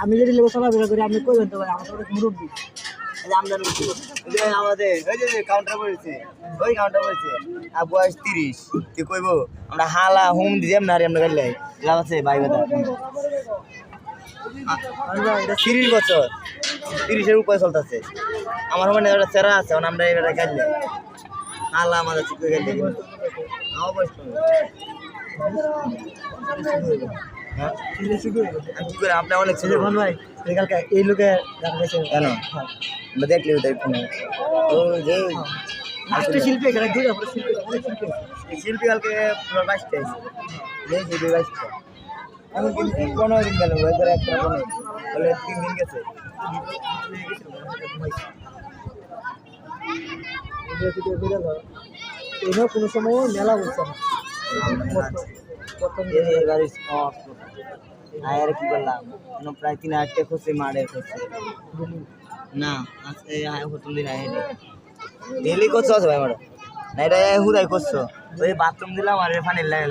আমি যদি লেবু চলাফেরা করি আপনি কইবেন তো ভাই আমার তো মুরব্বী আমাদের ওই যে কাউন্টার পড়েছে ওই কাউন্টার পড়েছে আর বয়স 30 তুই কইবো আমরা হালা হোম দিলাম না রে আমরা গেলে লাভ আছে ভাই কথা 30 বছর 30-এর উপরে চলতেছে আমার মনে একটা চেরা আছে আমরা এবারে গেলে হালা আমাদের চিপে গেলে আমার বয়স হ্যাঁ কি করে আপনি অনেক ছিল ভাই কালকে এই লোকে কেন দেখলি ওদের ও যে একটা শিল্পী এখানে দুই শিল্পী কালকে 22টা এসে 22টা এখন কিন্তু 15 দিন গেল একবার একটা বলে 3 দিন গেছে এখানে কোনো সময় মেলা হচ্ছে আর কি করলাম প্রায় 3-8 টা খুশি মারে খুশি না আজকে প্রথম দিন আয় ডেলি করছো ভাই মারা না এটা হুদাই করছো ওই বাথরুম দিলাম আর পানির লাগে